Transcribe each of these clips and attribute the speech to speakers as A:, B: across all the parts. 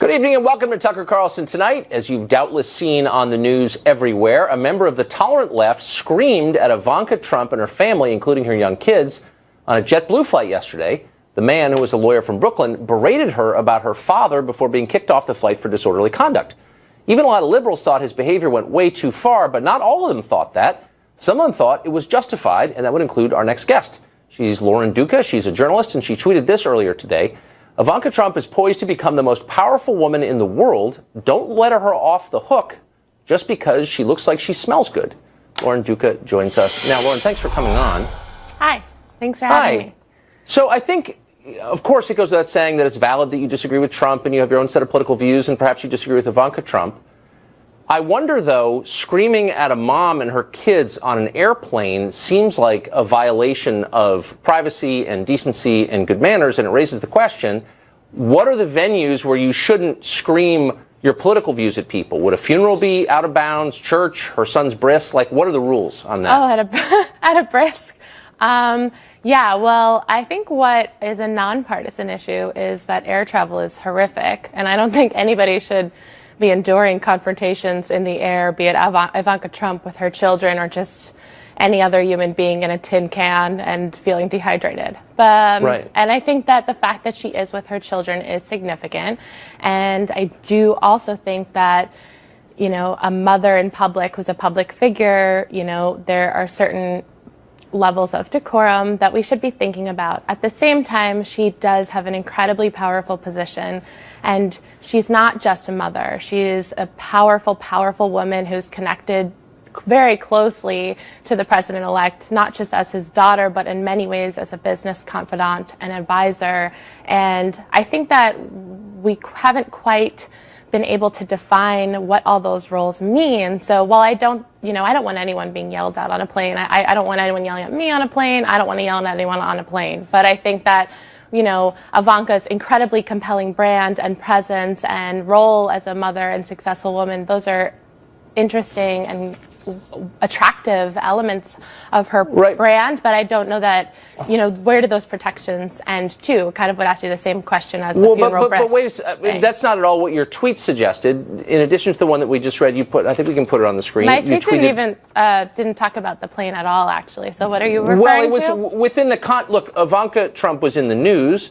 A: Good evening and welcome to Tucker Carlson Tonight. As you've doubtless seen on the news everywhere, a member of the tolerant left screamed at Ivanka Trump and her family, including her young kids, on a JetBlue flight yesterday. The man, who was a lawyer from Brooklyn, berated her about her father before being kicked off the flight for disorderly conduct. Even a lot of liberals thought his behavior went way too far, but not all of them thought that. Some of them thought it was justified, and that would include our next guest. She's Lauren Duca. She's a journalist, and she tweeted this earlier today. Ivanka Trump is poised to become the most powerful woman in the world. Don't let her off the hook just because she looks like she smells good. Lauren Duca joins us. Now, Lauren, thanks for coming on.
B: Hi. Thanks for having me.
A: So I think, of course, it goes without saying that it's valid that you disagree with Trump and you have your own set of political views and perhaps you disagree with Ivanka Trump. I wonder, though, screaming at a mom and her kids on an airplane seems like a violation of privacy and decency and good manners, and it raises the question, what are the venues where you shouldn't scream your political views at people? Would a funeral be out of bounds, church, her son's bris? Like, what are the rules on that?
B: Oh, at a brisk. Yeah, well, I think what is a nonpartisan issue is that air travel is horrific, and I don't think anybody should be enduring confrontations in the air, be it Ivanka Trump with her children or just any other human being in a tin can and feeling dehydrated.
A: Right.
B: And I think that the fact that she is with her children is significant. And I do also think that, you know, a mother in public who's a public figure, you know, there are certain levels of decorum that we should be thinking about. At the same time, she does have an incredibly powerful position. And she's not just a mother. She is a powerful, powerful woman who's connected very closely to the president-elect, not just as his daughter, but in many ways as a business confidant and advisor. And I think that we haven't quite been able to define what all those roles mean. So while I don't want anyone being yelled at on a plane. I don't want anyone yelling at me on a plane. I don't want to yell at anyone on a plane. But I think that, you know, Ivanka's incredibly compelling brand and presence and role as a mother and successful woman, those are interesting and attractive elements of her brand, but I don't know that, you know, where do those protections end to? Kind of would ask you the same question as the funeral
A: but wait, that's not at all what your tweet suggested. In addition to the one that we just read, you put, I think we can put it on the screen.
B: My tweet didn't talk about the plane at all, actually. So what are you referring to?
A: Well, it was within the look, Ivanka Trump was in the news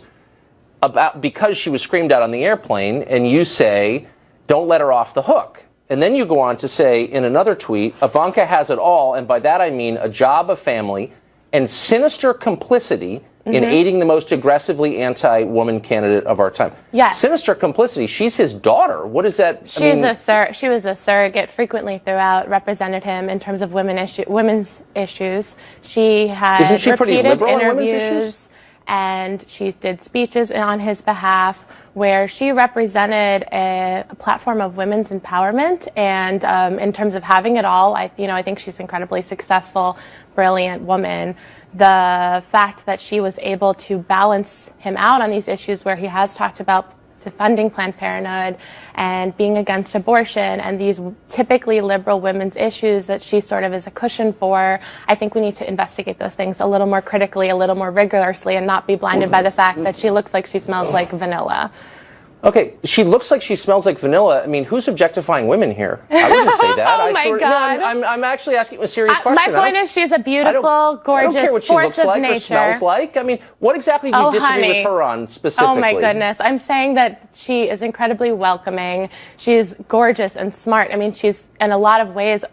A: because she was screamed at on the airplane, and you say, don't let her off the hook. And then you go on to say in another tweet, Ivanka has it all, and by that I mean a job, a family, and sinister complicity in aiding the most aggressively anti-woman candidate of our time.
B: Yes.
A: Sinister complicity. She's his daughter. What is that?
B: She was a surrogate frequently throughout, represented him in terms of women's issues. She had
A: Isn't she pretty
B: repeated
A: liberal on women's
B: interviews,
A: issues?
B: and she did speeches on his behalf, where she represented a platform of women's empowerment, and in terms of having it all, I think she's an incredibly successful, brilliant woman. The fact that she was able to balance him out on these issues where he has talked about defunding Planned Parenthood and being against abortion and these typically liberal women's issues that she sort of is a cushion for, I think we need to investigate those things a little more critically, a little more rigorously, and not be blinded by the fact that she looks like she smells like vanilla.
A: Okay, she looks like she smells like vanilla. I mean, who's objectifying women here? I wouldn't say that.
B: Oh, my God.
A: No, I'm actually asking a serious question.
B: My point is she's a beautiful, gorgeous
A: I don't care what she
B: force
A: looks like
B: of nature.
A: or smells like. I mean, what exactly do you disagree with her on specifically?
B: Oh, my goodness. I'm saying that she is incredibly welcoming. She's gorgeous and smart. I mean, she's, in a lot of ways,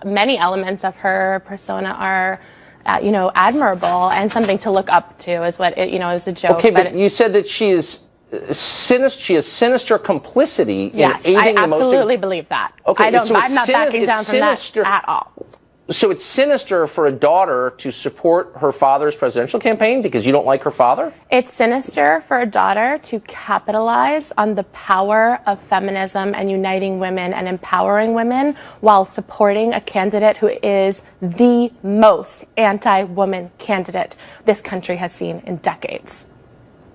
B: many elements of her persona are admirable and something to look up to is what it, is a joke.
A: Okay, but you said that she has sinister complicity in aiding the most...
B: Yes, I absolutely believe that.
A: Okay,
B: I'm not backing down from that at all.
A: So it's sinister for a daughter to support her father's presidential campaign because you don't like her father?
B: It's sinister for a daughter to capitalize on the power of feminism and uniting women and empowering women while supporting a candidate who is the most anti-woman candidate this country has seen in decades.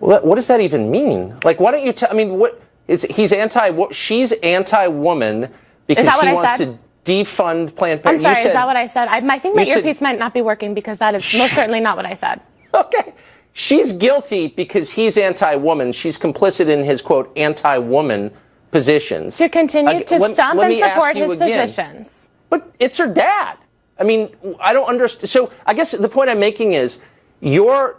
A: What does that even mean? Like, why don't you tell? I mean, she's anti-woman because he wants to defund Planned Parenthood.
B: I'm sorry, is that what I said? I think my earpiece might not be working because that is most certainly not what I said.
A: Okay. She's guilty because he's anti-woman. She's complicit in his, quote, anti-woman positions.
B: To continue to stump and support his positions.
A: But it's her dad. I mean, I don't understand. So I guess the point I'm making is you're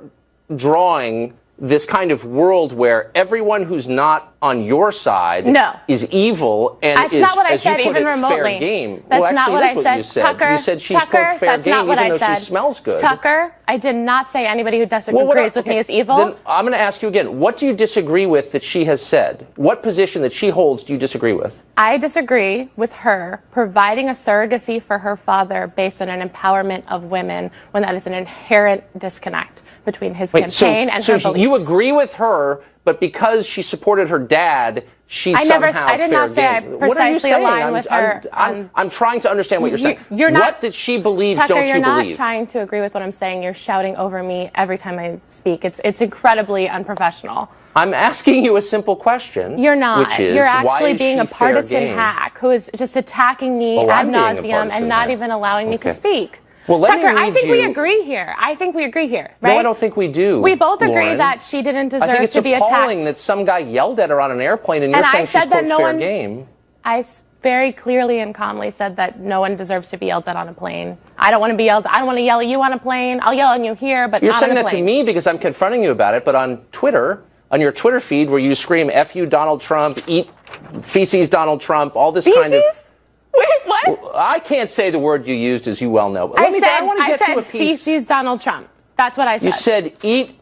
A: drawing this kind of world where everyone who's not on your side is evil and
B: that's
A: is,
B: not what I
A: as
B: said,
A: you put
B: even
A: it,
B: remotely.
A: fair game.
B: That's
A: well,
B: not
A: actually,
B: what
A: that's
B: I
A: what
B: said.
A: you said.
B: Tucker,
A: you said she's,
B: Tucker,
A: quote, fair
B: that's
A: game,
B: not what
A: even
B: I
A: though
B: said.
A: she smells good.
B: Tucker, I did not say anybody who disagrees with me is evil.
A: Then I'm going to ask you again. What do you disagree with that she has said? What position that she holds do you disagree with?
B: I disagree with her providing a surrogacy for her father based on an empowerment of women when that is an inherent disconnect between his campaign and her beliefs. So you agree with her,
A: but because she supported her dad, she's somehow fair game.
B: I did not say I precisely align with her.
A: I'm trying to understand what you're saying. What that she believes,
B: Tucker,
A: don't you believe?
B: you're not trying to agree with what I'm saying. You're shouting over me every time I speak. It's incredibly unprofessional.
A: I'm asking you a simple question.
B: You're not.
A: Which is,
B: you're actually being a partisan
A: game?
B: Hack who is just attacking me ad nauseum and not even allowing me to speak.
A: Well,
B: Tucker, I think we agree here. Right?
A: No, I don't think we do.
B: We both agree
A: Lauren.
B: that she didn't deserve to be attacked.
A: I think it's appalling that some guy yelled at her on an airplane and you're saying she's, quote, fair game.
B: I very clearly and calmly said that no one deserves to be yelled at on a plane. I don't want to be yelled at. I don't want to yell at you on a plane. I'll yell at you here, but
A: you're
B: not on a plane.
A: You're saying that to me because I'm confronting you about it, but on Twitter, on your Twitter feed where you scream, F you, Donald Trump, eat feces, Donald Trump, all this kind of...
B: Wait, what?
A: Well, I can't say the word you used, as you well know. But
B: I said feces Donald Trump. That's what I said.
A: You said eat,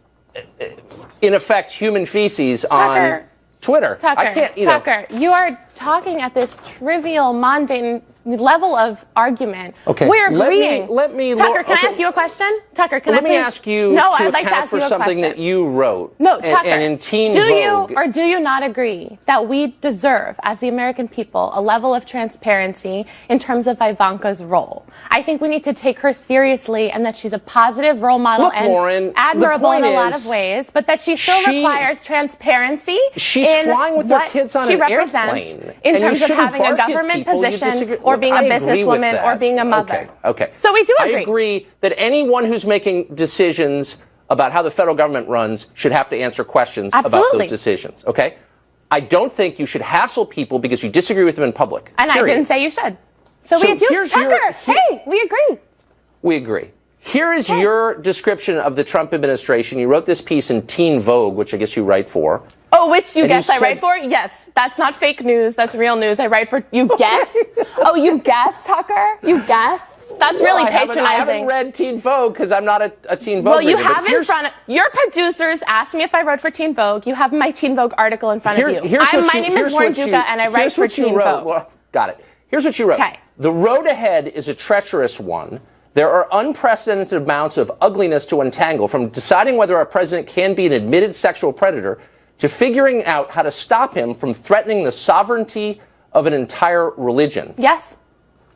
A: in effect, human feces on Twitter.
B: Tucker, you are talking at this trivial, mundane level of argument.
A: Okay.
B: We're agreeing.
A: Tucker,
B: can I ask you a question? Tucker, can I please?
A: Let me ask you to account for something that you wrote.
B: No, Tucker.
A: And in Teen
B: do
A: Vogue.
B: you or do you not agree that we deserve, as the American people, a level of transparency in terms of Ivanka's role? I think we need to take her seriously and that she's a positive role model and
A: Lauren,
B: admirable in a lot of ways, but that she still requires transparency.
A: She's flying with her kids on an airplane.
B: In terms of having a government position or being a businesswoman or being a mother.
A: Okay.
B: So we do agree.
A: I agree that anyone who's making decisions about how the federal government runs should have to answer questions about those decisions. Okay? I don't think you should hassle people because you disagree with them in public.
B: And I didn't say you should. So we do. Tucker, we agree.
A: We agree. Here is your description of the Trump administration. You wrote this piece in Teen Vogue, which I guess you write for.
B: Oh, which you guess I write for? Yes. That's not fake news. That's real news. I write for, you guess? Oh, you guess, Tucker? You guess? That's really patronizing.
A: I haven't read Teen Vogue because I'm not a Teen Vogue reader.
B: Well, you have in front of your producers asked me if I wrote for Teen Vogue. You have my Teen Vogue article in front of you. My name is Lauren Duca, and I write for Teen Vogue.
A: Well, got it. Here's what you wrote.
B: Okay.
A: The road ahead is a treacherous one. There are unprecedented amounts of ugliness to untangle, from deciding whether our president can be an admitted sexual predator to figuring out how to stop him from threatening the sovereignty of an entire religion.
B: Yes.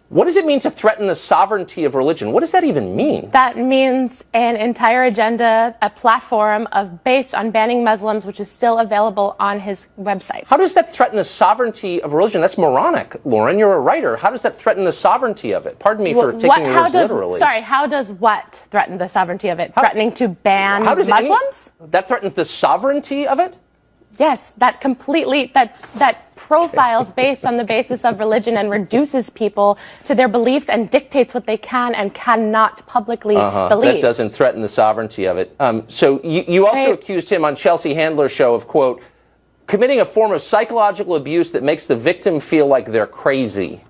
A: What does it mean to threaten the sovereignty of religion? What does that even mean?
B: That means an entire agenda, a platform based on banning Muslims, which is still available on his website.
A: How does that threaten the sovereignty of religion? That's moronic, Lauren. You're a writer. How does that threaten the sovereignty of it? Pardon me for taking your words literally.
B: Sorry, how does what threaten the sovereignty of it? Threatening to ban Muslims?
A: That threatens the sovereignty of it?
B: Yes, that completely, that profiles based on the basis of religion and reduces people to their beliefs and dictates what they can and cannot publicly believe.
A: That doesn't threaten the sovereignty of it. So you also accused him on Chelsea Handler's show of, quote, committing a form of psychological abuse that makes the victim feel like they're crazy.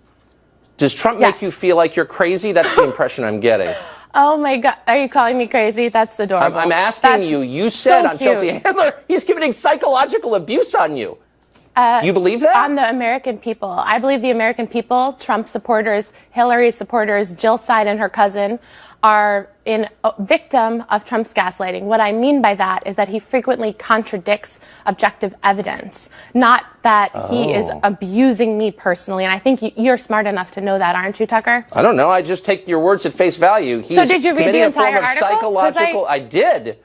A: Does Trump make you feel like you're crazy? That's the impression I'm getting.
B: Oh my God, are you calling me crazy? That's adorable.
A: I'm asking you. You said on Chelsea Handler, he's committing psychological abuse on you. You believe that?
B: On the American people. I believe the American people, Trump supporters, Hillary supporters, Jill Stein and her cousin, are a victim of Trump's gaslighting. What I mean by that is that he frequently contradicts objective evidence, not that he is abusing me personally. And I think you're smart enough to know that, aren't you, Tucker?
A: I don't know. I just take your words at face value.
B: So did you read the entire article?
A: I did.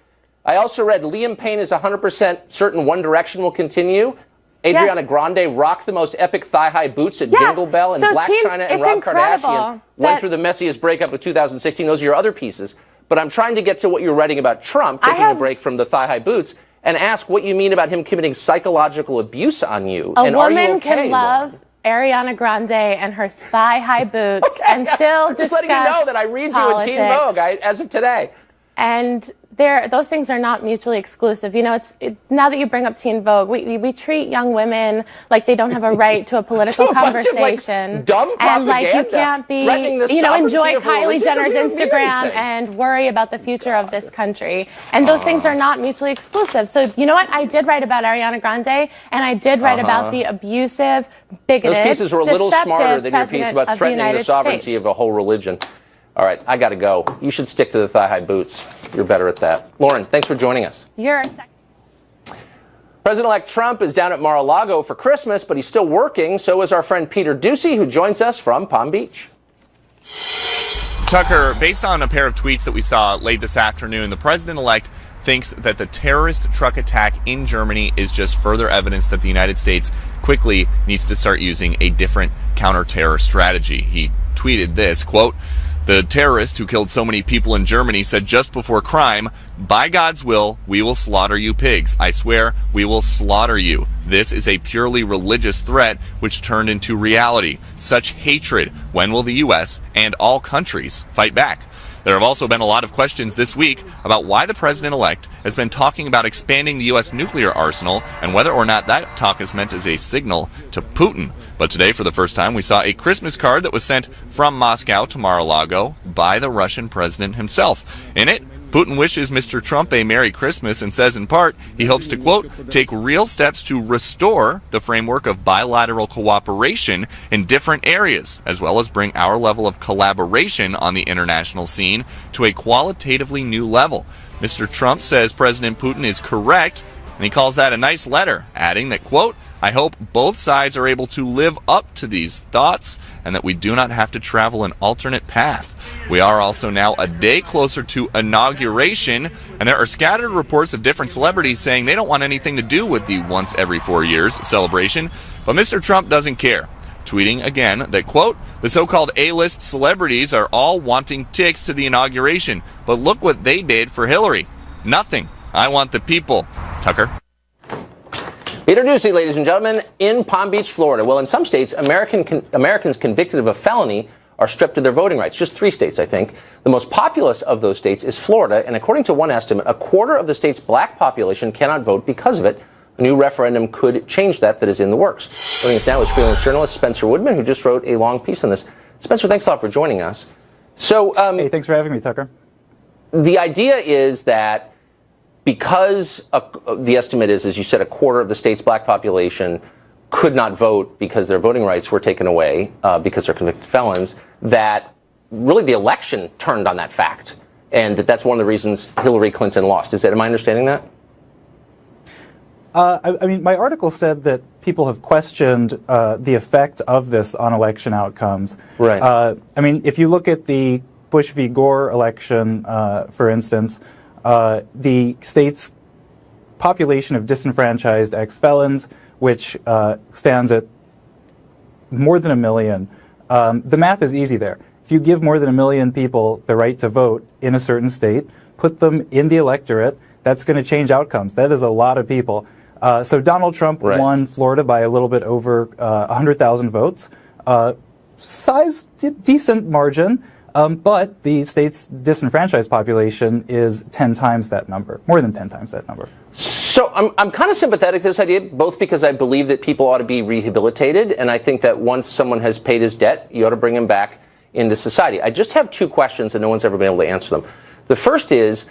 A: I also read Liam Payne is 100% certain One Direction will continue. Adriana Grande rocked the most epic thigh-high boots at Jingle Bell, and Black China and Rob Kardashian went through the messiest breakup of 2016. Those are your other pieces. but I'm trying to get to what you're writing about Trump taking a break from the thigh-high boots and ask what you mean about him committing psychological abuse on you.
B: A woman can love Ariana Grande and her thigh-high boots and still discuss
A: just letting you know that I read
B: politics.
A: You in Teen Vogue as of today.
B: And those things are not mutually exclusive. You know, now that you bring up Teen Vogue, we treat young women like they don't have a right to a political conversation.
A: Of, dumb propaganda,
B: and like you can't be, enjoy Kylie Jenner's Instagram and worry about the future of this country. And those things are not mutually exclusive. So you know what? I did write about Ariana Grande, and I did write about the abusive, bigoted,
A: those pieces were a little smarter than your piece about threatening the sovereignty of a whole religion. All right, I got to go. You should stick to the thigh-high boots. You're better at that. Lauren, thanks for joining us. President-elect Trump is down at Mar-a-Lago for Christmas, but he's still working. So is our friend Peter Ducey, who joins us from Palm Beach.
C: Tucker, based on a pair of tweets that we saw late this afternoon, the president-elect thinks that the terrorist truck attack in Germany is just further evidence that the United States quickly needs to start using a different counter-terror strategy. He tweeted this, quote, "The terrorist who killed so many people in Germany said just before crime, 'By God's will, we will slaughter you pigs. I swear, we will slaughter you.' This is a purely religious threat which turned into reality. Such hatred. When will the U.S. and all countries fight back?" There have also been a lot of questions this week about why the president-elect has been talking about expanding the U.S. nuclear arsenal and whether or not that talk is meant as a signal to Putin. But today, for the first time, we saw a Christmas card that was sent from Moscow to Mar-a-Lago by the Russian president himself. In it, Putin wishes Mr. Trump a Merry Christmas and says, in part, he hopes to, quote, "take real steps to restore the framework of bilateral cooperation in different areas, as well as bring our level of collaboration on the international scene to a qualitatively new level." Mr. Trump says President Putin is correct, and he calls that a nice letter, adding that, quote, "I hope both sides are able to live up to these thoughts and that we do not have to travel an alternate path. We are also now a day closer to inauguration, and there are scattered reports of different celebrities saying they don't want anything to do with the once every 4 years celebration, but Mr. Trump doesn't care, tweeting again that, quote, "The so-called A-list celebrities are all wanting tickets to the inauguration, but look what they did for Hillary. Nothing. I want the people." Tucker.
A: Peter Ducey, ladies and gentlemen, in Palm Beach, Florida. Well, in some states, Americans convicted of a felony are stripped of their voting rights. Just 3 states, I think. The most populous of those states is Florida, and according to one estimate, a quarter of the state's black population cannot vote because of it. A new referendum could change that is in the works. Joining us now is freelance journalist Spencer Woodman, who just wrote a long piece on this. Spencer, thanks a lot for joining us. So,
D: hey, thanks for having me, Tucker.
A: The idea is that because the estimate is, as you said, a quarter of the state's black population could not vote because their voting rights were taken away because they're convicted felons, that really the election turned on that fact, and that's one of the reasons Hillary Clinton lost. Am I understanding that?
D: I mean, my article said that people have questioned the effect of this on election outcomes.
A: Right.
D: I mean, if you look at the Bush v. Gore election, for instance, the state's population of disenfranchised ex-felons, which stands at more than 1 million. The math is easy there. If you give more than 1 million people the right to vote in a certain state, put them in the electorate, that's going to change outcomes. That is a lot of people. So Donald Trump won Florida by a little bit over 100,000 votes. Decent margin. But the state's disenfranchised population is 10 times that number, more than 10 times that number.
A: So I'm kind of sympathetic to this idea, both because I believe that people ought to be rehabilitated, and I think that once someone has paid his debt, you ought to bring him back into society. I just have 2 questions, and no one's ever been able to answer them. The first is,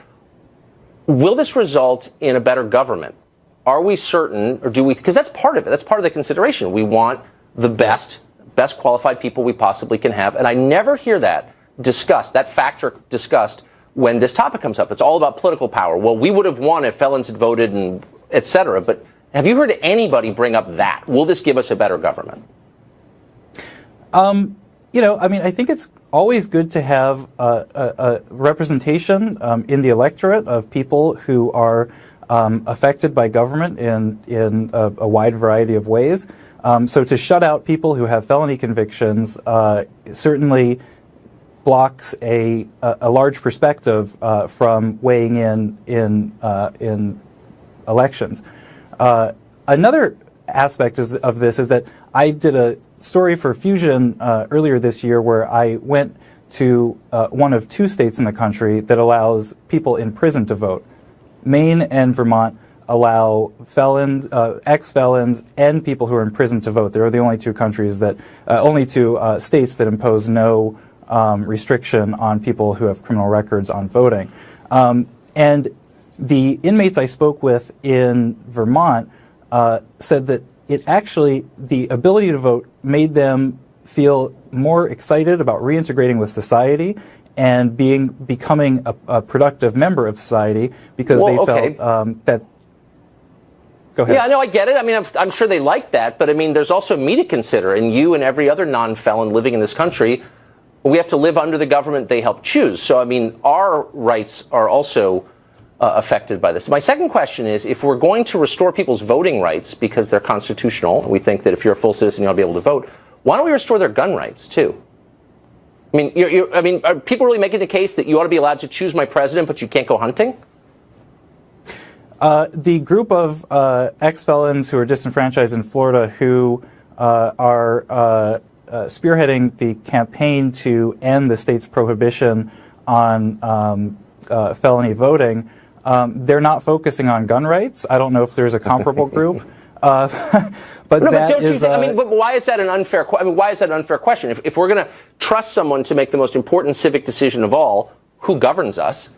A: will this result in a better government? Are we certain, or do we, because that's part of it, that's part of the consideration. We want the best qualified people we possibly can have, and I never hear that discussed, that factor discussed when this topic comes up. It's all about political power. Well, we would have won if felons had voted, and et cetera. But have you heard anybody bring up that? Will this give us a better government?
D: You know, I mean, I think it's always good to have a representation in the electorate of people who are affected by government in a wide variety of ways. So to shut out people who have felony convictions certainly blocks a large perspective from weighing in elections. Another aspect of this is that I did a story for Fusion earlier this year where I went to one of 2 states in the country that allows people in prison to vote. Maine and Vermont allow felons, ex-felons, and people who are in prison to vote. There are the only 2 countries that, only 2 states that impose no restriction on people who have criminal records on voting. And the inmates I spoke with in Vermont said that it actually, the ability to vote made them feel more excited about reintegrating with society and becoming a productive member of society because they felt that. Go ahead.
A: Yeah, no, I get it. I mean, I'm sure they like that, but I mean, there's also me to consider, and you and every other non-felon living in this country. We have to live under the government they help choose. So, I mean, our rights are also affected by this. My second question is, if we're going to restore people's voting rights because they're constitutional, we think that if you're a full citizen, you ought to be able to vote, why don't we restore their gun rights, too? I mean, are people really making the case that you ought to be allowed to choose my president, but you can't go hunting?
D: The group of ex-felons who are disenfranchised in Florida who are spearheading the campaign to end the state's prohibition on felony voting, they're not focusing on gun rights. I don't know if there's a comparable group. But
A: why is that an unfair? Why is that an unfair question? If we're going to trust someone to make the most important civic decision of all, who governs us,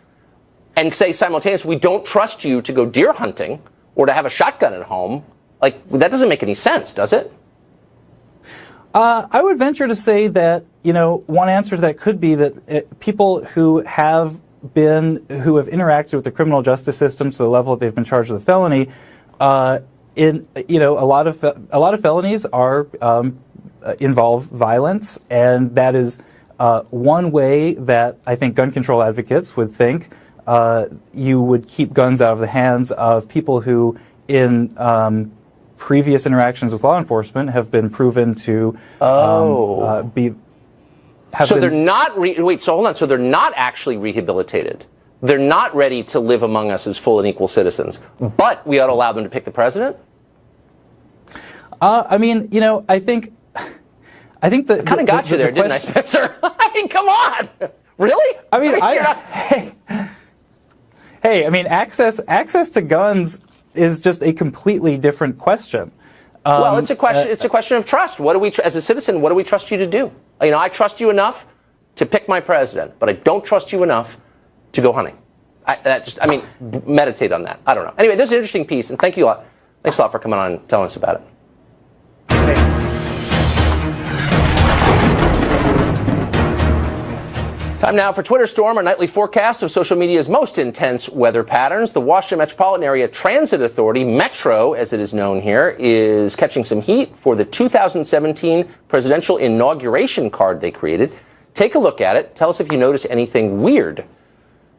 A: and say simultaneously we don't trust you to go deer hunting or to have a shotgun at home, like that doesn't make any sense, does it?
D: I would venture to say that one answer to that could be that people who have interacted with the criminal justice system to the level that they've been charged with a felony. A lot of felonies are involve violence, and that is one way that I think gun control advocates would think you would keep guns out of the hands of people who, in previous interactions with law enforcement, have been proven to be.
A: So they're not. So hold on. So they're not actually rehabilitated. They're not ready to live among us as full and equal citizens, but we ought to allow them to pick the president?
D: I think that
A: kind of got you there, didn't I, Spencer? I mean, come on. Really?
D: I mean, access to guns is just a completely different question.
A: Well, it's a question. It's a question of trust. What do we, as a citizen, what do we trust you to do? I trust you enough to pick my president, but I don't trust you enough to go hunting. Meditate on that. I don't know. Anyway, this is an interesting piece, and thanks a lot for coming on and telling us about it. Time now for Twitter Storm, our nightly forecast of social media's most intense weather patterns. The Washington Metropolitan Area Transit Authority, Metro as it is known here, is catching some heat for the 2017 presidential inauguration card they created. Take a look at it. Tell us if you notice anything weird.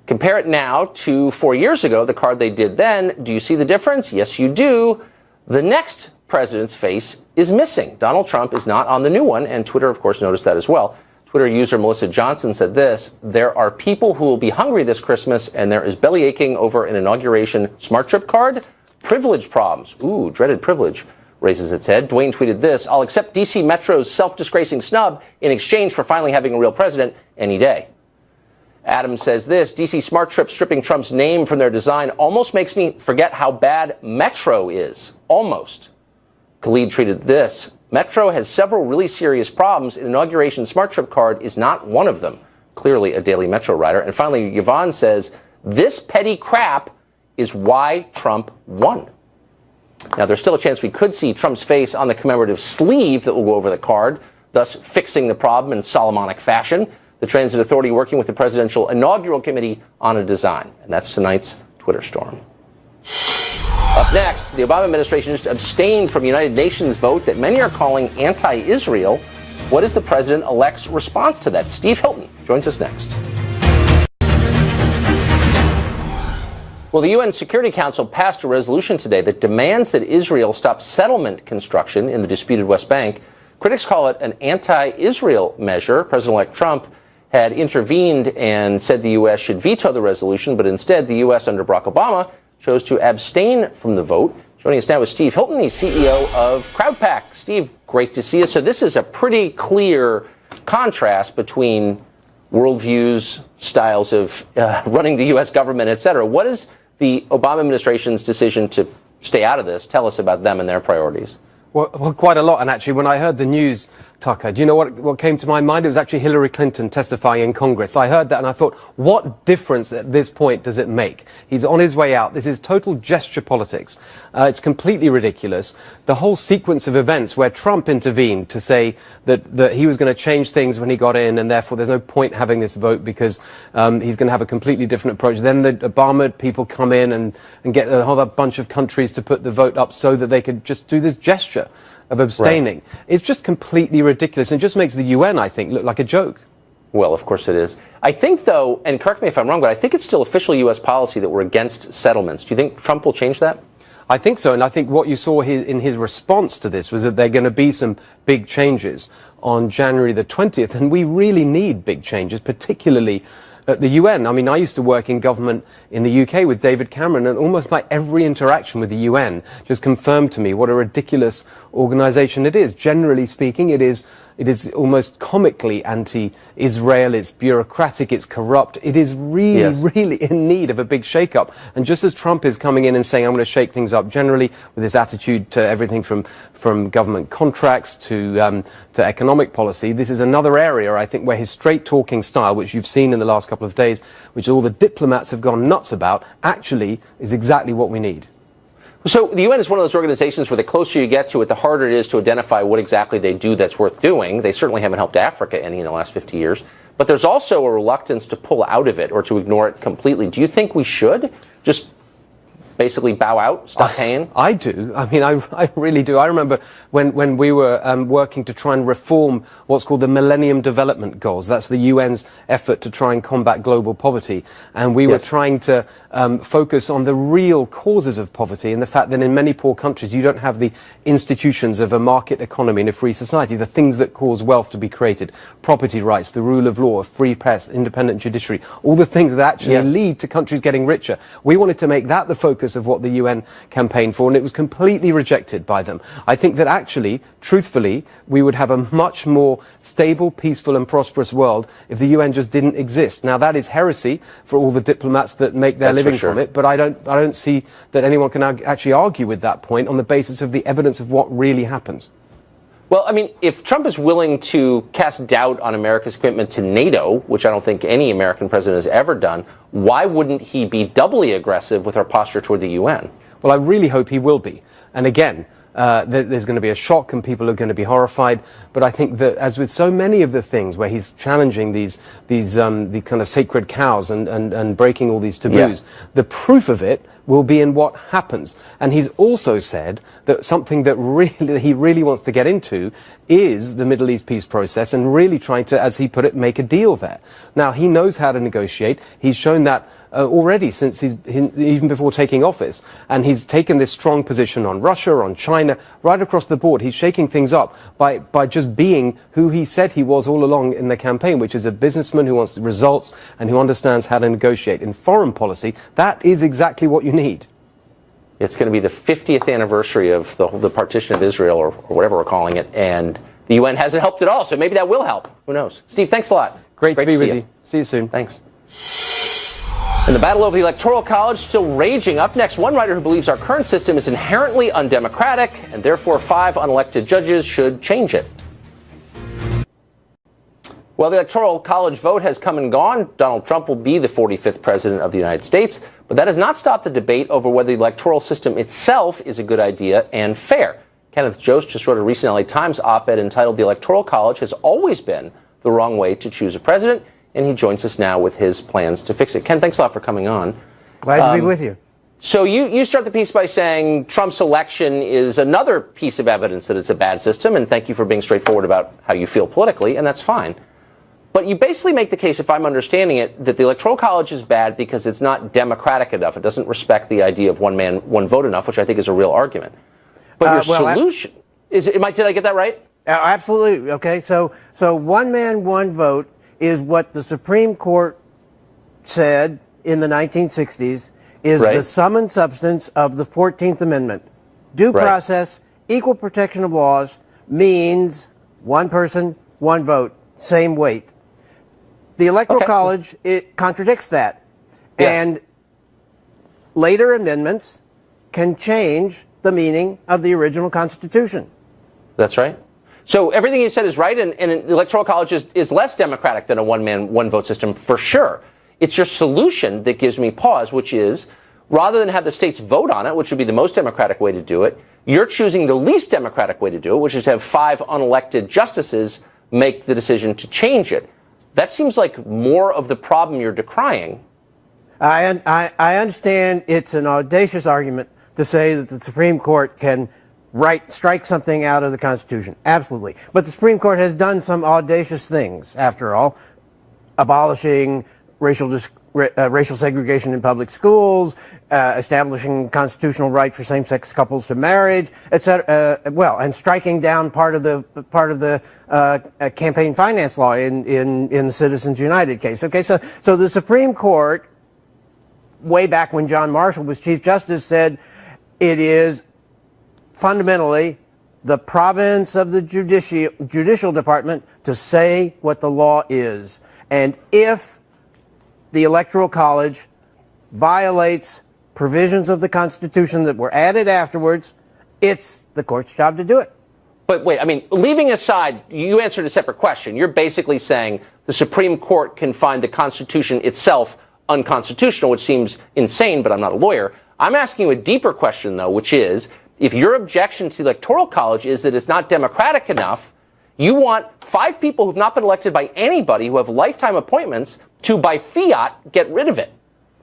A: Compare it now to 4 years ago, the card they did then. Do you see the difference? Yes, you do. The next president's face is missing. Donald Trump is not on the new one, and Twitter, of course, noticed that as well. Twitter user Melissa Johnson said this: there are people who will be hungry this Christmas, and there is belly aching over an inauguration smart trip card. Privilege problems. Ooh, dreaded privilege raises its head. Dwayne tweeted this: I'll accept D.C. Metro's self-disgracing snub in exchange for finally having a real president any day. Adam says this: DC Smart Trip stripping Trump's name from their design almost makes me forget how bad Metro is. Almost. Khalid tweeted this: Metro has several really serious problems. An inauguration Smart Trip card is not one of them. Clearly a Daily Metro writer. And finally, Yvonne says, this petty crap is why Trump won. Now, there's still a chance we could see Trump's face on the commemorative sleeve that will go over the card, thus fixing the problem in Solomonic fashion. The Transit Authority working with the Presidential Inaugural Committee on a design. And that's tonight's Twitter Storm. Up next, the Obama administration just abstained from United Nations vote that many are calling anti-Israel. What is the president-elect's response to that? Steve Hilton joins us next. Well, the UN Security Council passed a resolution today that demands that Israel stop settlement construction in the disputed West Bank. Critics call it an anti-Israel measure. President-elect Trump had intervened and said the U.S. should veto the resolution, but instead the U.S. under Barack Obama chose to abstain from the vote. Joining us now is Steve Hilton, the CEO of CrowdPack. Steve, great to see you. So this is a pretty clear contrast between worldviews, styles of running the U.S. government, et cetera. What is the Obama administration's decision to stay out of this? Tell us about them and their priorities.
E: Well, quite a lot. And actually, when I heard the news, Tucker, do you know what came to my mind? It was actually Hillary Clinton testifying in Congress. I heard that and I thought, what difference at this point does it make? He's on his way out. This is total gesture politics. It's completely ridiculous. The whole sequence of events where Trump intervened to say that he was going to change things when he got in and therefore there's no point having this vote because he's going to have a completely different approach. Then the Obama people come in and get a whole bunch of countries to put the vote up so that they could just do this gesture of abstaining. Right. It's just completely ridiculous and just makes the UN, I think, look like a joke.
A: Well, of course it is. I think, though, and correct me if I'm wrong, but I think it's still official U.S. policy that we're against settlements. Do you think Trump will change that?
E: I think so, and I think what you saw in his response to this was that there are going to be some big changes on January the 20th, and we really need big changes, particularly at the UN. I mean, I used to work in government in the UK with David Cameron, and almost like every interaction with the UN just confirmed to me what a ridiculous organisation it is. Generally speaking, it is almost comically anti-Israel, it's bureaucratic, it's corrupt. It is really, really in need of a big shake-up. And just as Trump is coming in and saying, I'm going to shake things up generally with his attitude to everything from government contracts to economic policy, this is another area, I think, where his straight-talking style, which you've seen in the last couple of days, which all the diplomats have gone nuts about, actually is exactly what we need.
A: So the UN is one of those organizations where the closer you get to it, the harder it is to identify what exactly they do that's worth doing. They certainly haven't helped Africa any in the last 50 years. But there's also a reluctance to pull out of it or to ignore it completely. Do you think we should just basically bow out, stop paying?
E: I do. I mean, I really do. I remember when we were working to try and reform what's called the Millennium Development Goals. That's the UN's effort to try and combat global poverty. And we were trying to focus on the real causes of poverty and the fact that in many poor countries you don't have the institutions of a market economy and a free society, the things that cause wealth to be created, property rights, the rule of law, a free press, independent judiciary, all the things that actually lead to countries getting richer. We wanted to make that the focus of what the UN campaigned for, and it was completely rejected by them. I think that actually, truthfully, we would have a much more stable, peaceful and prosperous world if the UN just didn't exist. Now, that is heresy for all the diplomats that make their living from it, but I don't see that anyone can actually argue with that point on the basis of the evidence of what really happens.
A: Well, I mean, if Trump is willing to cast doubt on America's commitment to NATO, which I don't think any American president has ever done, why wouldn't he be doubly aggressive with our posture toward the UN?
E: Well, I really hope he will be. And again, there's going to be a shock and people are going to be horrified. But I think that, as with so many of the things where he's challenging the kind of sacred cows and breaking all these taboos, the proof of it will be in what happens. And he's also said that something that he really wants to get into is the Middle East peace process and really trying to, as he put it, make a deal there. Now, he knows how to negotiate. He's shown that already since even before taking office. And he's taken this strong position on Russia, on China, right across the board. He's shaking things up by just being who he said he was all along in the campaign, which is a businessman who wants results and who understands how to negotiate. In foreign policy, that is exactly what you need.
A: It's going to be the 50th anniversary of the partition of Israel, or whatever we're calling it, and the UN hasn't helped at all, so maybe that will help. Who knows? Steve, thanks a lot.
E: Great to be with you. See you soon.
A: Thanks. And the battle over the Electoral College still raging. Up next, one writer who believes our current system is inherently undemocratic, and therefore 5 unelected judges should change it. Well, the Electoral College vote has come and gone. Donald Trump will be the 45th president of the United States, but that has not stopped the debate over whether the electoral system itself is a good idea and fair. Kenneth Jost just wrote a recent LA Times op-ed entitled "The Electoral College Has Always Been the Wrong Way to Choose a President," and he joins us now with his plans to fix it. Ken, thanks a lot for coming on.
F: Glad to be with you.
A: So you start the piece by saying Trump's election is another piece of evidence that it's a bad system, and thank you for being straightforward about how you feel politically, and that's fine. But you basically make the case, if I'm understanding it, that the Electoral College is bad because it's not democratic enough. It doesn't respect the idea of one man, one vote enough, which I think is a real argument. But your solution is, did I get that right?
F: Absolutely. Okay. So one man, one vote is what the Supreme Court said in the 1960s is the sum and substance of the 14th Amendment. Due process, equal protection of laws means one person, one vote, same weight. The Electoral College, it contradicts that. And later amendments can change the meaning of the original Constitution.
A: That's right. So everything you said is right, and the Electoral College is less democratic than a one-man, one-vote system, for sure. It's your solution that gives me pause, which is, rather than have the states vote on it, which would be the most democratic way to do it, you're choosing the least democratic way to do it, which is to have 5 unelected justices make the decision to change it. That seems like more of the problem you're decrying.
F: I understand it's an audacious argument to say that the Supreme Court can strike something out of the Constitution. Absolutely. But the Supreme Court has done some audacious things, after all, abolishing racial segregation in public schools, establishing constitutional right for same-sex couples to marriage, etc. And striking down part of the campaign finance law in the Citizens United case. Okay, so the Supreme Court, way back when John Marshall was Chief Justice, said it is fundamentally the province of the judicial department to say what the law is. And if the Electoral College violates provisions of the Constitution that were added afterwards, it's the court's job to do it.
A: But wait, I mean, leaving aside, you answered a separate question. You're basically saying the Supreme Court can find the Constitution itself unconstitutional, which seems insane, but I'm not a lawyer. I'm asking you a deeper question, though, which is, if your objection to the Electoral College is that it's not democratic enough, you want 5 people who've not been elected by anybody, who have lifetime appointments, to, by fiat, get rid of it.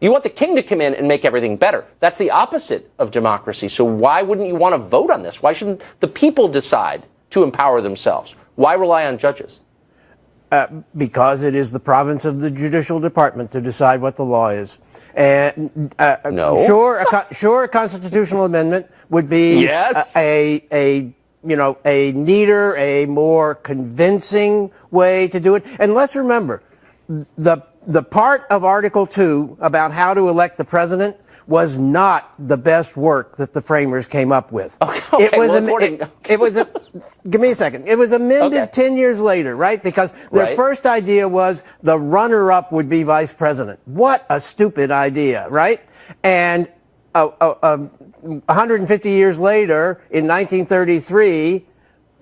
A: You want the king to come in and make everything better. That's the opposite of democracy. So why wouldn't you want to vote on this? Why shouldn't the people decide to empower themselves? Why rely on judges?
F: Because it is the province of the judicial department to decide what the law is. And
A: no.
F: Sure, a constitutional amendment would be a neater, a more convincing way to do it. And let's remember, the part of Article 2 about how to elect the president was not the best work that the framers came up with.
A: Okay,
F: give me a second. It was amended 10 years later, right? Because their first idea was the runner-up would be vice president. What a stupid idea, right? And 150 years later, in 1933,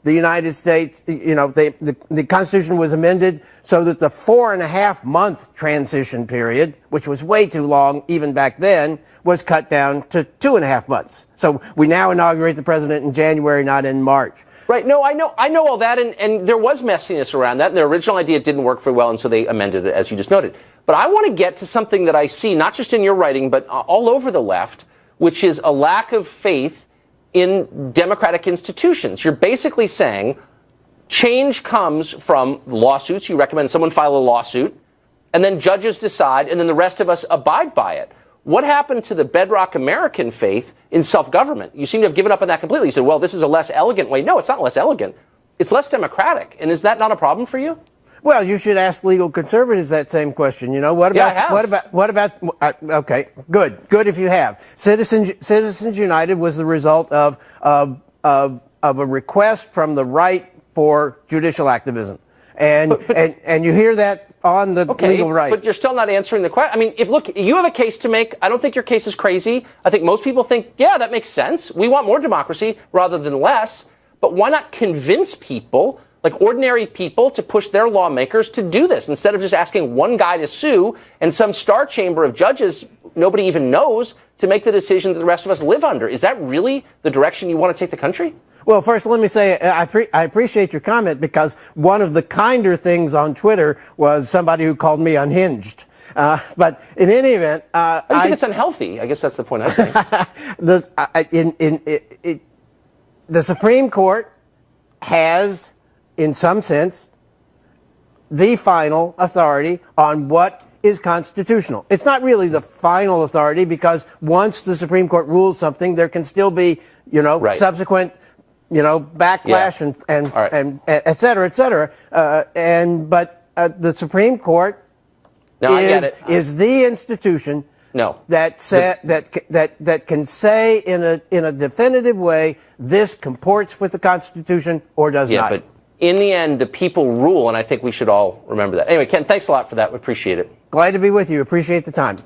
F: the United States, the Constitution was amended so that the 4.5-month transition period, which was way too long even back then, was cut down to 2.5 months. So we now inaugurate the president in January, not in March.
A: Right. No, I know all that, and there was messiness around that, and their original idea didn't work very well, and so they amended it, as you just noted. But I want to get to something that I see, not just in your writing, but all over the left, which is a lack of faith in democratic institutions. You're basically saying change comes from lawsuits. You recommend someone file a lawsuit, and then judges decide, and then the rest of us abide by it. What happened to the bedrock American faith in self-government? You seem to have given up on that completely. You said, well, this is a less elegant way. No, it's not less elegant. It's less democratic. And is that not a problem for you?
F: Well, you should ask legal conservatives that same question. What about okay, good if you have. Citizens United was the result of a request from the right for judicial activism. And you hear that on the legal right.
A: But you're still not answering the question. I mean, look, you have a case to make. I don't think your case is crazy. I think most people think, yeah, that makes sense. We want more democracy rather than less. But why not convince people, like ordinary people, to push their lawmakers to do this instead of just asking one guy to sue and some star chamber of judges nobody even knows to make the decision that the rest of us live under? Is that really the direction you want to take the country?
F: Well, first, let me say I appreciate your comment, because one of the kinder things on Twitter was somebody who called me unhinged. But in any event,
A: I think it's unhealthy. I guess that's the point I'm saying.
F: The Supreme Court has, in some sense, the final authority on what is constitutional. It's not really the final authority, because once the Supreme Court rules something, there can still be, subsequent, backlash and et cetera, et cetera. But the Supreme Court
A: No, I get it.
F: is the institution
A: No.
F: that can say in a definitive way this comports with the Constitution or does
A: Yeah,
F: not.
A: but in the end, the people rule, and I think we should all remember that. Anyway, Ken, thanks a lot for that. We appreciate it.
F: Glad to be with you. Appreciate the time.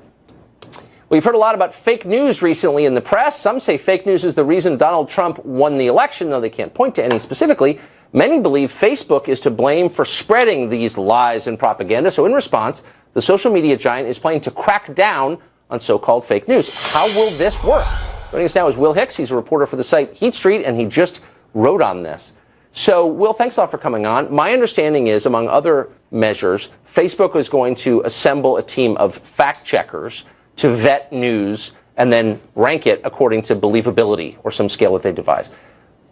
A: We've heard a lot about fake news recently in the press. Some say fake news is the reason Donald Trump won the election, though they can't point to any specifically. Many believe Facebook is to blame for spreading these lies and propaganda. So in response, the social media giant is planning to crack down on so-called fake news. How will this work? Joining us now is Will Hicks. He's a reporter for the site Heat Street, and he just wrote on this. So, Will, thanks a lot for coming on. My understanding is, among other measures, Facebook is going to assemble a team of fact checkers to vet news and then rank it according to believability or some scale that they devise.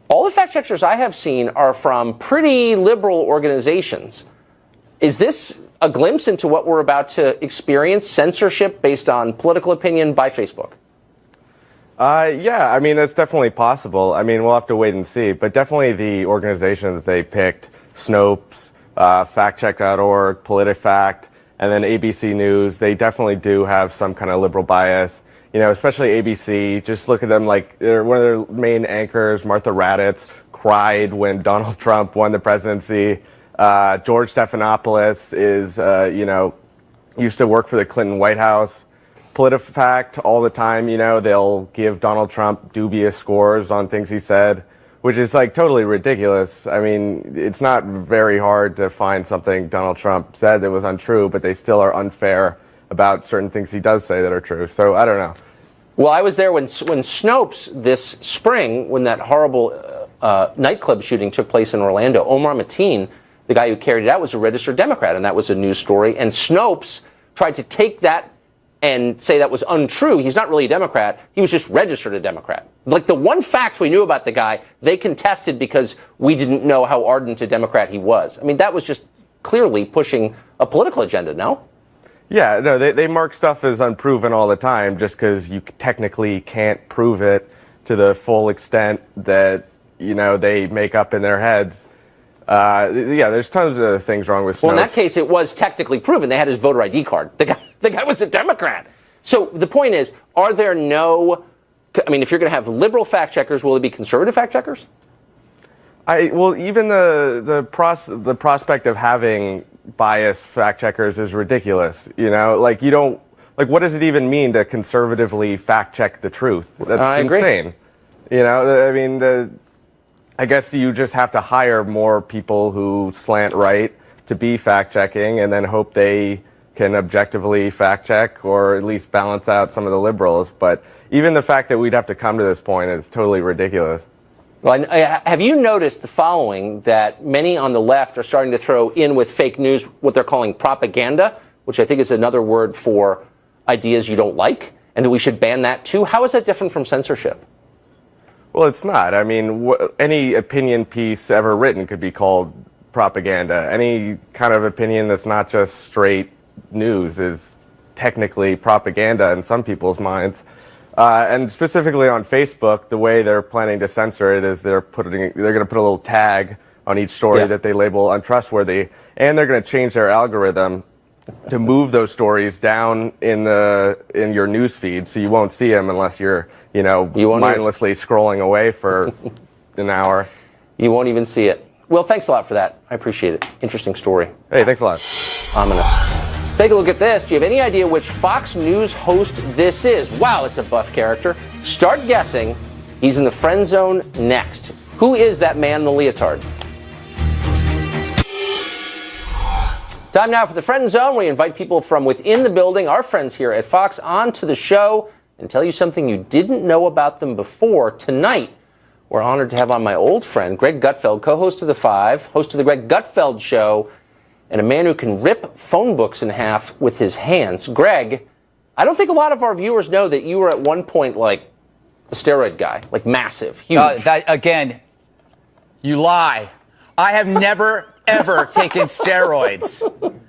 A: All the fact checkers I have seen are from pretty liberal organizations. Is this a glimpse into what we're about to experience, censorship based on political opinion by Facebook?
G: Yeah, I mean, that's definitely possible. I mean, we'll have to wait and see. But definitely the organizations they picked, Snopes, factcheck.org, PolitiFact, and then ABC News, they definitely do have some kind of liberal bias. You know, especially ABC, just look at them like they're one of their main anchors, Martha Raddatz, cried when Donald Trump won the presidency. George Stephanopoulos is, used to work for the Clinton White House. PolitiFact, all the time, they'll give Donald Trump dubious scores on things he said, which is like totally ridiculous. I mean, it's not very hard to find something Donald Trump said that was untrue, but they still are unfair about certain things he does say that are true. So I don't know.
A: Well, I was there when Snopes this spring, when that horrible nightclub shooting took place in Orlando. Omar Mateen, the guy who carried it out, was a registered Democrat, and that was a news story. And Snopes tried to take that and say that was untrue. He's not really a Democrat. He was just registered a Democrat. Like the one fact we knew about the guy, they contested because we didn't know how ardent a Democrat he was. I mean, that was just clearly pushing a political agenda, no?
G: Yeah, no, they mark stuff as unproven all the time just because you technically can't prove it to the full extent that, they make up in their heads. Yeah, there's tons of things wrong with Snopes.
A: Well, in that case, it was technically proven. They had his voter ID card. The guy was a Democrat. So the point is, are there no... I mean, if you're going to have liberal fact checkers, will there be conservative fact checkers?
G: Well, even the prospect of having biased fact checkers is ridiculous. Like what does it even mean to conservatively fact check the truth? That's insane. I mean, I guess you just have to hire more people who slant right to be fact checking and then hope they can objectively fact check or at least balance out some of the liberals. But even the fact that we'd have to come to this point is totally ridiculous.
A: Well, have you noticed the following, that many on the left are starting to throw in with fake news what they're calling propaganda, which I think is another word for ideas you don't like, and that we should ban that too? How is that different from censorship?
G: Well, it's not. I mean, any opinion piece ever written could be called propaganda. Any kind of opinion that's not just straight news is technically propaganda in some people's minds. And specifically on Facebook, the way they're planning to censor it is they're going to put a little tag on each story that they label untrustworthy, and they're going to change their algorithm to move those stories down in your news feed, so you won't see them unless you're mindlessly scrolling away for an hour.
A: You won't even see it. Well, thanks a lot for that. I appreciate it. Interesting story.
G: Hey, thanks a lot.
A: Ominous. Take a look at this. Do you have any idea which Fox News host this is? Wow, it's a buff character. Start guessing. He's in the friend zone next. Who is that man in the leotard? Time now for the Friend Zone, where we invite people from within the building, our friends here at Fox, onto the show and tell you something you didn't know about them before. Tonight, we're honored to have on my old friend, Greg Gutfeld, co-host of The Five, host of The Greg Gutfeld Show, and a man who can rip phone books in half with his hands. Greg, I don't think a lot of our viewers know that you were at one point like a steroid guy, like massive, huge.
H: Again, you lie. I have never, ever taken steroids.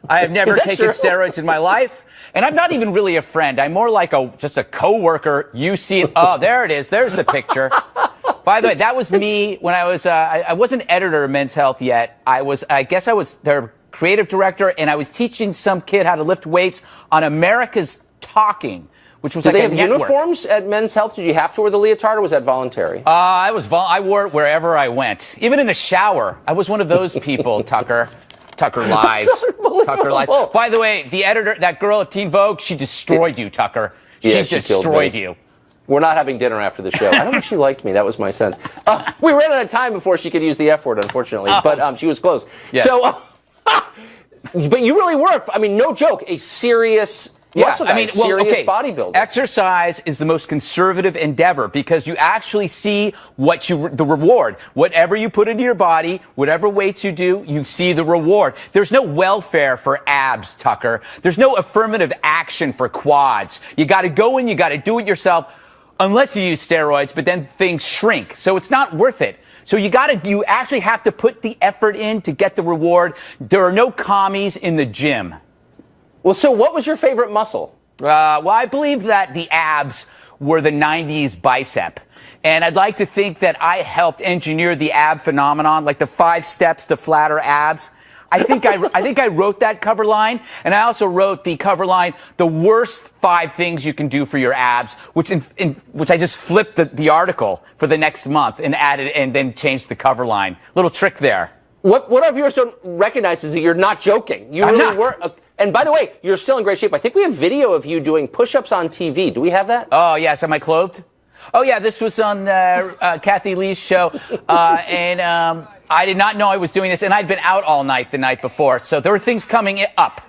H: I have never taken steroids in my life. And I'm not even really a friend. I'm more like just a co-worker. You see it. Oh, there it is. There's the picture. By the way, that was me when I was an editor of Men's Health yet. I guess I was their creative director, and I was teaching some kid how to lift weights on America's Talking, which was
A: Did
H: like
A: they
H: a
A: have
H: network.
A: uniforms at Men's Health? Did you have to wear the leotard, or was that voluntary?
H: I wore it wherever I went, even in the shower. I was one of those people, Tucker. Tucker lies. Tucker lies. By the way, the editor, that girl at Teen Vogue, she destroyed you, Tucker.
A: Yeah,
H: she
A: killed
H: destroyed
A: me.
H: you.
A: We're not having dinner after the show. I don't think she liked me. That was my sense. We ran out of time before she could use the F word, unfortunately. But she was close.
H: Yes.
A: So, but you really were, I mean, no joke, a serious muscle guy, serious bodybuilder.
H: Exercise is the most conservative endeavor because you actually see the reward. Whatever you put into your body, whatever weights you do, you see the reward. There's no welfare for abs, Tucker. There's no affirmative action for quads. You got to go in, you got to do it yourself, unless you use steroids, but then things shrink. So it's not worth it. So you actually have to put the effort in to get the reward. There are no commies in the gym.
A: Well, so what was your favorite muscle?
H: Well, I believe that the abs were the 90s bicep. And I'd like to think that I helped engineer the ab phenomenon, like the 5 steps to flatter abs. I think I wrote that cover line, and I also wrote the cover line, the worst 5 things you can do for your abs, which I just flipped the article for the next month and added and then changed the cover line. Little trick there.
A: What our viewers don't recognize is that you're not joking. You really were. And by the way, you're still in great shape. I think we have video of you doing push-ups on TV. Do we have that?
H: Oh, yes. Am I clothed? Oh, yeah. This was on Kathy Lee's show. And I did not know I was doing this. And I'd been out all night the night before. So there were things coming up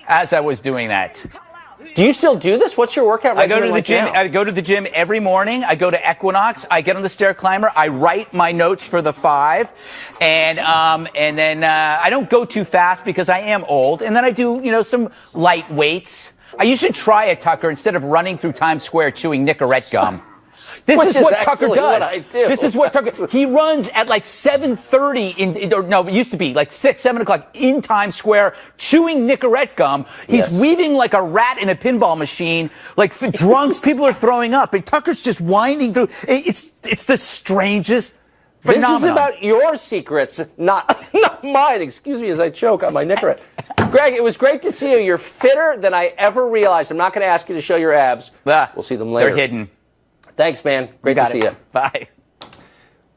H: as I was doing that.
A: Do you still do this? What's your workout regimen?
H: I go to the gym. I go to the gym every morning. I go to Equinox. I get on the stair climber. I write my notes for the 5, and then I don't go too fast because I am old. And then I do some light weights. You should try it, Tucker, instead of running through Times Square chewing Nicorette gum. This is what Tucker does. This is what Tucker. He runs at like 7:30 it used to be like 7 o'clock in Times Square, chewing Nicorette gum. He's weaving like a rat in a pinball machine. Like the drunks, people are throwing up, and Tucker's just winding through. It's the strangest phenomenon.
A: This is about your secrets, not mine. Excuse me as I choke on my Nicorette. Greg, it was great to see you. You're fitter than I ever realized. I'm not going to ask you to show your abs. We'll see them later.
H: They're hidden.
A: Thanks, man. Great to see you.
H: Bye.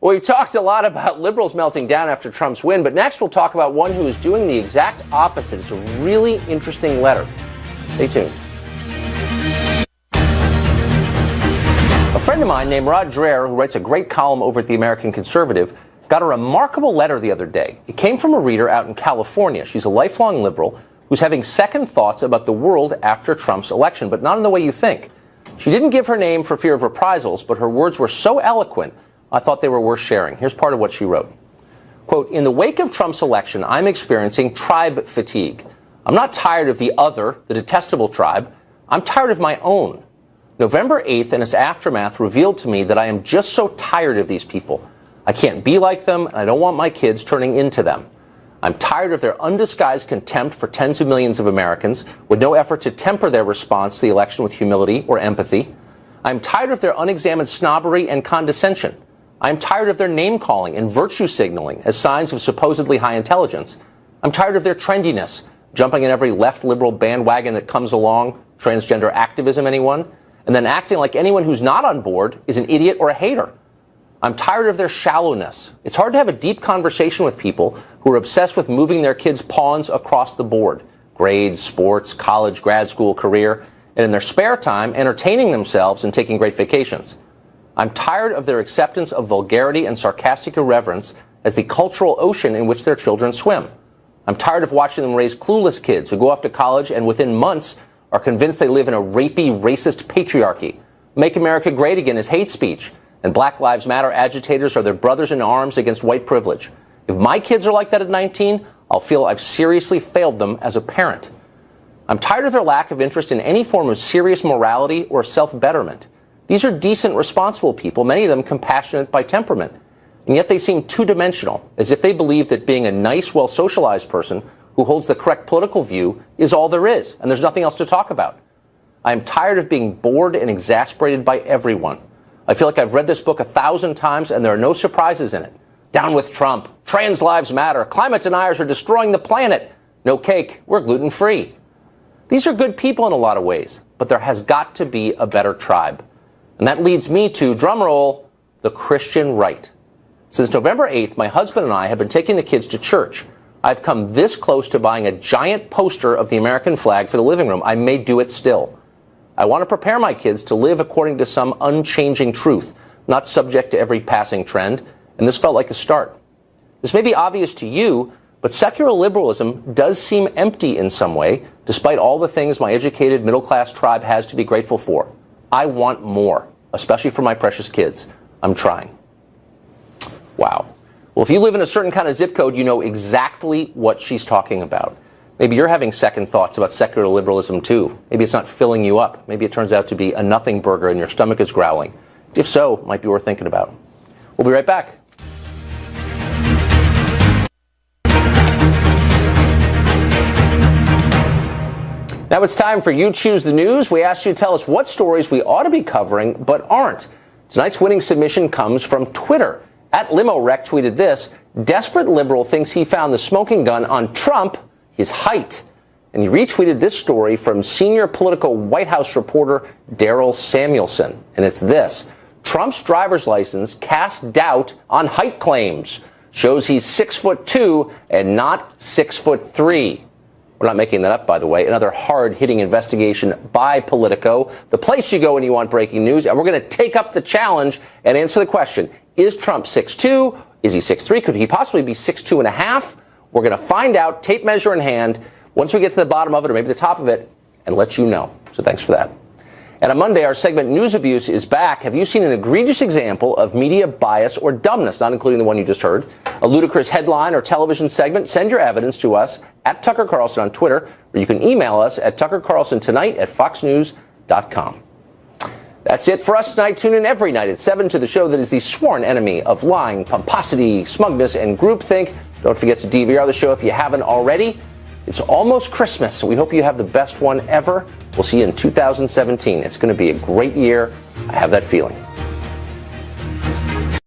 A: Well, we've talked a lot about liberals melting down after Trump's win, but next we'll talk about one who is doing the exact opposite. It's a really interesting letter. Stay tuned. A friend of mine named Rod Dreher, who writes a great column over at the American Conservative, got a remarkable letter the other day. It came from a reader out in California. She's a lifelong liberal who's having second thoughts about the world after Trump's election, but not in the way you think. She didn't give her name for fear of reprisals, but her words were so eloquent, I thought they were worth sharing. Here's part of what she wrote. Quote, in the wake of Trump's election, I'm experiencing tribe fatigue. I'm not tired of the other, the detestable tribe. I'm tired of my own. November 8th and its aftermath revealed to me that I am just so tired of these people. I can't be like them, and I don't want my kids turning into them. I'm tired of their undisguised contempt for tens of millions of Americans, with no effort to temper their response to the election with humility or empathy. I'm tired of their unexamined snobbery and condescension. I'm tired of their name-calling and virtue signaling as signs of supposedly high intelligence. I'm tired of their trendiness, jumping in every left liberal bandwagon that comes along, transgender activism, anyone, and then acting like anyone who's not on board is an idiot or a hater. I'm tired of their shallowness. It's hard to have a deep conversation with people who are obsessed with moving their kids' pawns across the board. Grades, sports, college, grad school, career, and in their spare time, entertaining themselves and taking great vacations. I'm tired of their acceptance of vulgarity and sarcastic irreverence as the cultural ocean in which their children swim. I'm tired of watching them raise clueless kids who go off to college and within months are convinced they live in a rapey, racist patriarchy. Make America great again is hate speech, and Black Lives Matter agitators are their brothers in arms against white privilege. If my kids are like that at 19, I'll feel I've seriously failed them as a parent. I'm tired of their lack of interest in any form of serious morality or self-betterment. These are decent, responsible people, many of them compassionate by temperament. And yet they seem two-dimensional, as if they believe that being a nice, well-socialized person who holds the correct political view is all there is, and there's nothing else to talk about. I am tired of being bored and exasperated by everyone. I feel like I've read this book 1,000 times, and there are no surprises in it. Down with Trump. Trans lives matter. Climate deniers are destroying the planet. No cake. We're gluten-free. These are good people in a lot of ways, but there has got to be a better tribe. And that leads me to, drumroll, the Christian right. Since November 8th, my husband and I have been taking the kids to church. I've come this close to buying a giant poster of the American flag for the living room. I may do it still. I want to prepare my kids to live according to some unchanging truth, not subject to every passing trend, and this felt like a start. This may be obvious to you, but secular liberalism does seem empty in some way, despite all the things my educated middle-class tribe has to be grateful for. I want more, especially for my precious kids. I'm trying. Wow. Well, if you live in a certain kind of zip code, you know exactly what she's talking about. Maybe you're having second thoughts about secular liberalism too. Maybe it's not filling you up. Maybe it turns out to be a nothing burger and your stomach is growling. If so, it might be worth thinking about. We'll be right back. Now it's time for You Choose the News. We asked you to tell us what stories we ought to be covering but aren't. Tonight's winning submission comes from Twitter. @LimoRec tweeted this: desperate liberal thinks he found the smoking gun on Trump, his height. And he retweeted this story from senior political White House reporter Daryl Samuelson. And it's this: Trump's driver's license casts doubt on height claims. Shows he's 6'2" and not 6'3". We're not making that up, by the way. Another hard-hitting investigation by Politico, the place you go when you want breaking news. And we're going to take up the challenge and answer the question: is Trump 6'2"? Is he 6'3"? Could he possibly be 6'2 and a half? We're going to find out, tape measure in hand, once we get to the bottom of it, or maybe the top of it, and let you know. So thanks for that. And on Monday, our segment News Abuse is back. Have you seen an egregious example of media bias or dumbness, not including the one you just heard? A ludicrous headline or television segment? Send your evidence to us at Tucker Carlson on Twitter, or you can email us at tuckercarlsontonight@foxnews.com. That's it for us tonight. Tune in every night at 7 to the show that is the sworn enemy of lying, pomposity, smugness, and groupthink. Don't forget to DVR the show if you haven't already. It's almost Christmas, so we hope you have the best one ever. We'll see you in 2017. It's going to be a great year. I have that feeling.